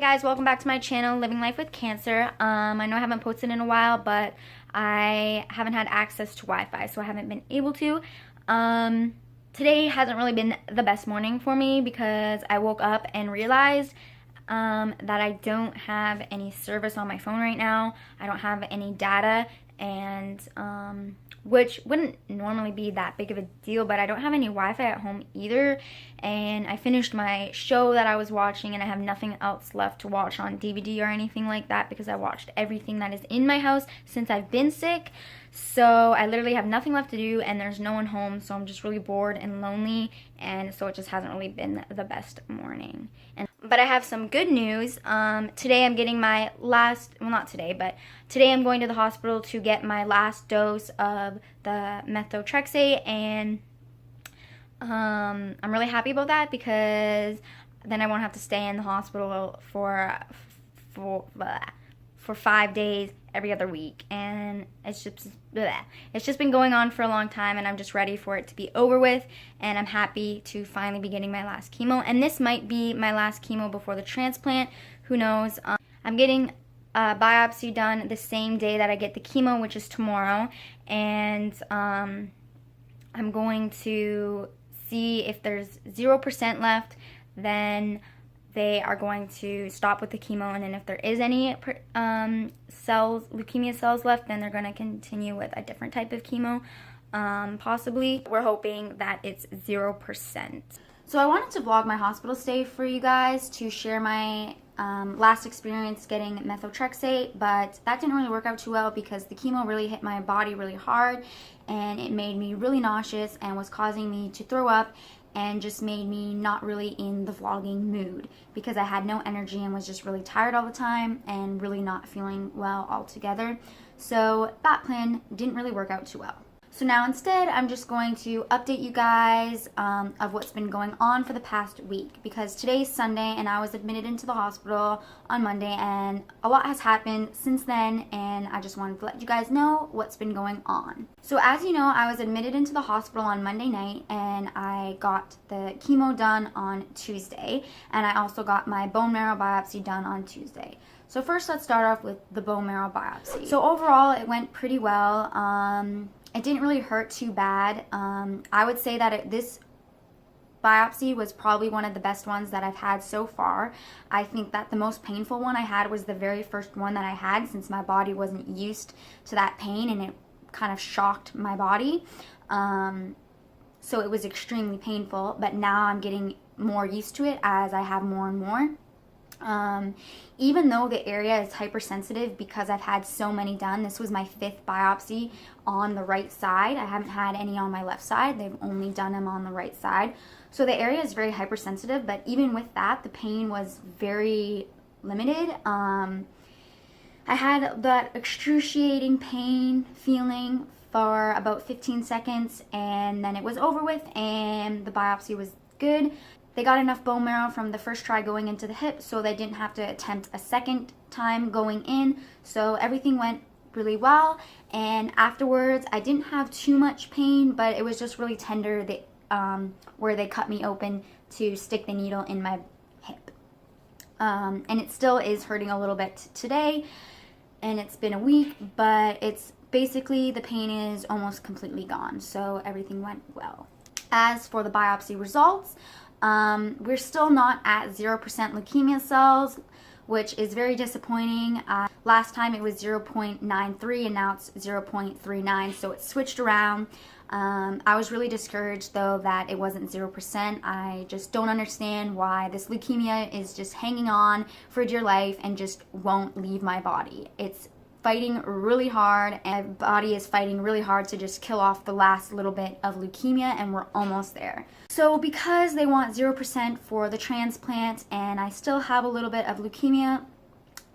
Guys, welcome back to my channel, Living Life with Cancer. I know I haven't posted in a while, but I haven't had access to Wi-Fi, so I haven't been able to. Today hasn't really been the best morning for me because I woke up and realized that I don't have any service on my phone right now. I don't have any data, and which wouldn't normally be that big of a deal, but I don't have any Wi-Fi at home either, and I finished my show that I was watching and I have nothing else left to watch on DVD or anything like that because I watched everything that is in my house since I've been sick. So I literally have nothing left to do and there's no one home, so I'm just really bored and lonely, and so it just hasn't really been the best morning. But I have some good news. Today I'm getting my last, well, not today, but today I'm going to the hospital to get my last dose of the methotrexate, and I'm really happy about that because then I won't have to stay in the hospital for 5 days every other week, and it's just been going on for a long time, and I'm just ready for it to be over with, and I'm happy to finally be getting my last chemo, and this might be my last chemo before the transplant. Who knows? I'm getting a biopsy done the same day that I get the chemo, which is tomorrow, and I'm going to see if there's 0% left. Then they are going to stop with the chemo, and then if there is any leukemia cells left, then they're going to continue with a different type of chemo, possibly. We're hoping that it's 0%. So I wanted to vlog my hospital stay for you guys to share my last experience getting methotrexate, but that didn't really work out too well because the chemo really hit my body really hard, and it made me really nauseous and was causing me to throw up, and just made me not really in the vlogging mood because I had no energy and was just really tired all the time and really not feeling well altogether. So that plan didn't really work out too well. So now instead, I'm just going to update you guys of what's been going on for the past week, because today's Sunday and I was admitted into the hospital on Monday, and a lot has happened since then, and I just wanted to let you guys know what's been going on. So as you know, I was admitted into the hospital on Monday night, and I got the chemo done on Tuesday, and I also got my bone marrow biopsy done on Tuesday. So first, let's start off with the bone marrow biopsy. So overall, it went pretty well. It didn't really hurt too bad. I would say that this biopsy was probably one of the best ones that I've had so far. I think that the most painful one I had was the very first one that I had, since my body wasn't used to that pain, and it kind of shocked my body. So it was extremely painful, but now I'm getting more used to it as I have more and more. Even though the area is hypersensitive because I've had so many done, this was my 5th biopsy on the right side. I haven't had any on my left side. They've only done them on the right side. So the area is very hypersensitive, but even with that, the pain was very limited. I had that excruciating pain feeling for about 15 seconds, and then it was over with, and the biopsy was good. They got enough bone marrow from the first try going into the hip, so they didn't have to attempt a second time going in. So everything went really well, and afterwards I didn't have too much pain, but it was just really tender where they cut me open to stick the needle in my hip. And it still is hurting a little bit today, and it's been a week, but it's basically, the pain is almost completely gone, so everything went well. As for the biopsy results, we're still not at 0% leukemia cells, which is very disappointing. Last time it was 0.93 and now it's 0.39, so it switched around. I was really discouraged though that it wasn't 0%. I just don't understand why this leukemia is just hanging on for dear life and just won't leave my body. It's fighting really hard, and my body is fighting really hard to just kill off the last little bit of leukemia, and we're almost there. So because they want 0% for the transplant and I still have a little bit of leukemia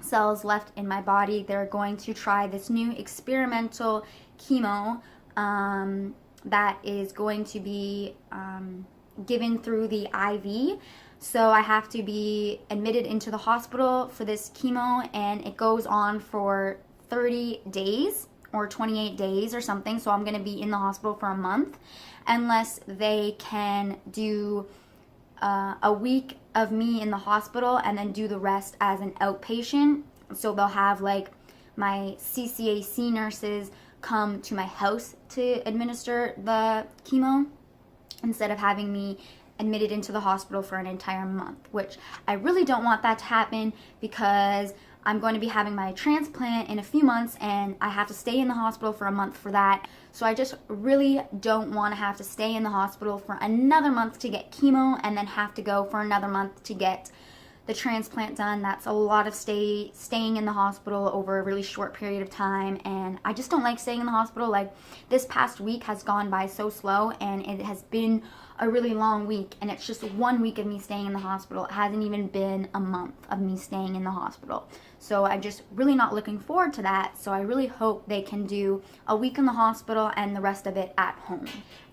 cells left in my body, they're going to try this new experimental chemo that is going to be given through the IV. So I have to be admitted into the hospital for this chemo, and it goes on for 30 days or 28 days or something. So I'm going to be in the hospital for a month unless they can do a week of me in the hospital and then do the rest as an outpatient. So they'll have like my CCAC nurses come to my house to administer the chemo instead of having me admitted into the hospital for an entire month, which I really don't want that to happen because I'm going to be having my transplant in a few months and I have to stay in the hospital for a month for that. So I just really don't want to have to stay in the hospital for another month to get chemo and then have to go for another month to get the transplant done. That's a lot of staying in the hospital over a really short period of time, and I just don't like staying in the hospital. Like, this past week has gone by so slow, and it has been a really long week, and it's just 1 week of me staying in the hospital. It hasn't even been a month of me staying in the hospital. So I'm just really not looking forward to that. So I really hope they can do a week in the hospital and the rest of it at home.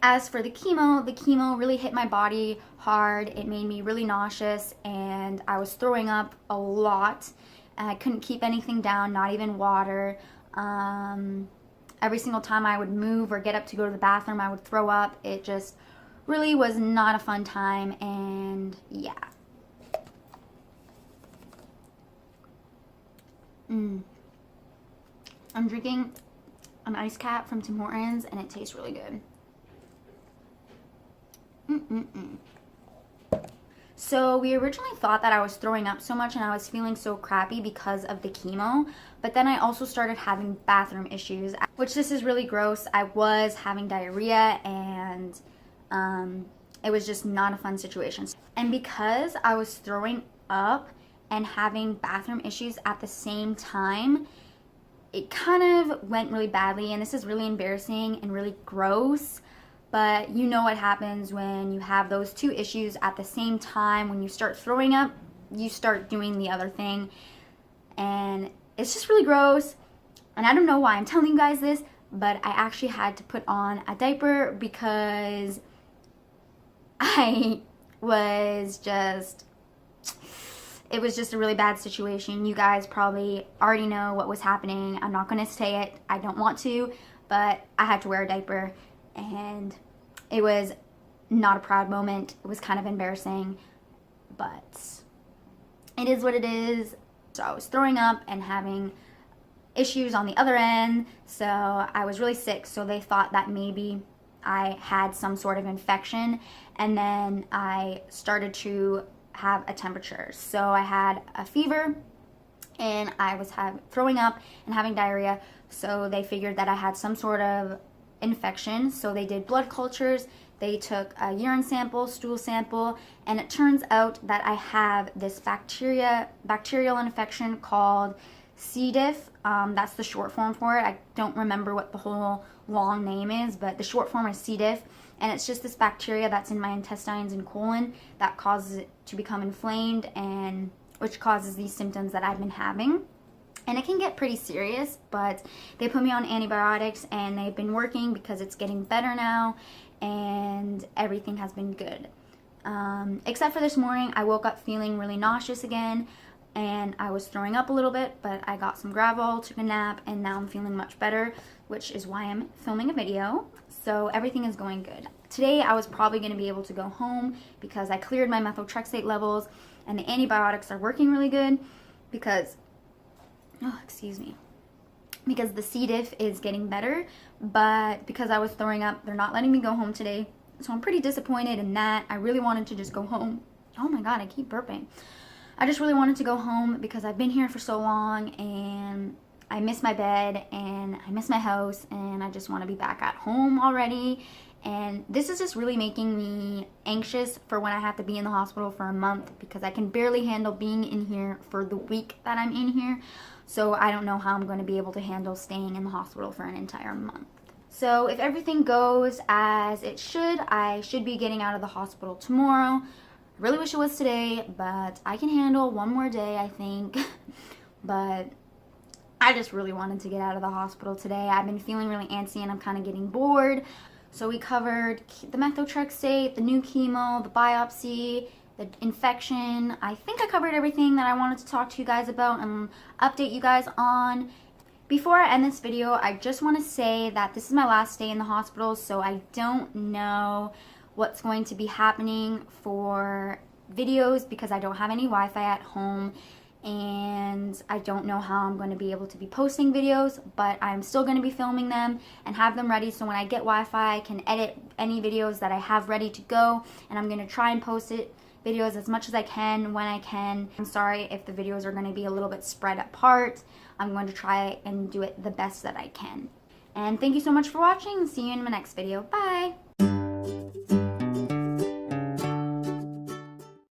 As for the chemo really hit my body hard. It made me really nauseous and I was throwing up a lot. And I couldn't keep anything down, not even water. Every single time I would move or get up to go to the bathroom, I would throw up. It just really was not a fun time, and yeah. I'm drinking an ice cap from Tim Hortons and it tastes really good. So we originally thought that I was throwing up so much and I was feeling so crappy because of the chemo, but then I also started having bathroom issues, which this is really gross. I was having diarrhea and it was just not a fun situation. And because I was throwing up and having bathroom issues at the same time, it kind of went really badly, and this is really embarrassing and really gross, but you know what happens when you have those two issues at the same time. When you start throwing up, you start doing the other thing, and it's just really gross. And I don't know why I'm telling you guys this, but I actually had to put on a diaper because it was just a really bad situation. You guys probably already know what was happening. I'm not going to say it. I don't want to, but I had to wear a diaper, and it was not a proud moment. It was kind of embarrassing, but it is what it is. So I was throwing up and having issues on the other end, so I was really sick, so they thought that maybe I had some sort of infection, and then I started to have a temperature. So I had a fever and I was throwing up and having diarrhea, so they figured that I had some sort of infection. So they did blood cultures, they took a urine sample, stool sample, and it turns out that I have this bacterial infection called C. diff. That's the short form for it. I don't remember what the whole long name is, but the short form is C. diff. And it's just this bacteria that's in my intestines and colon that causes it to become inflamed, and which causes these symptoms that I've been having. And it can get pretty serious, but they put me on antibiotics and they've been working because it's getting better now and everything has been good. Except for this morning, I woke up feeling really nauseous again and I was throwing up a little bit, but I got some Gravol, took a nap, and now I'm feeling much better, which is why I'm filming a video. So everything is going good. Today I was probably going to be able to go home because I cleared my methotrexate levels and the antibiotics are working really good because, because the C. diff is getting better, but because I was throwing up, they're not letting me go home today. So I'm pretty disappointed in that. I really wanted to just go home. Oh my god, I keep burping. I just really wanted to go home because I've been here for so long and I miss my bed and I miss my house and I just want to be back at home already. And this is just really making me anxious for when I have to be in the hospital for a month because I can barely handle being in here for the week that I'm in here. So I don't know how I'm going to be able to handle staying in the hospital for an entire month. So if everything goes as it should, I should be getting out of the hospital tomorrow. I really wish it was today, but I can handle one more day, I think. But I just really wanted to get out of the hospital today. I've been feeling really antsy and I'm kind of getting bored. So we covered the methotrexate, the new chemo, the biopsy, the infection. I think I covered everything that I wanted to talk to you guys about and update you guys on. Before I end this video, I just want to say that this is my last day in the hospital, so I don't know what's going to be happening for videos because I don't have any Wi-Fi at home, and I don't know how I'm going to be able to be posting videos, but I'm still going to be filming them and have them ready so when I get Wi-Fi I can edit any videos that I have ready to go, and I'm going to try and post videos as much as I can when I can. I'm sorry if the videos are going to be a little bit spread apart. I'm going to try and do it the best that I can. And thank you so much for watching. See you in my next video. Bye!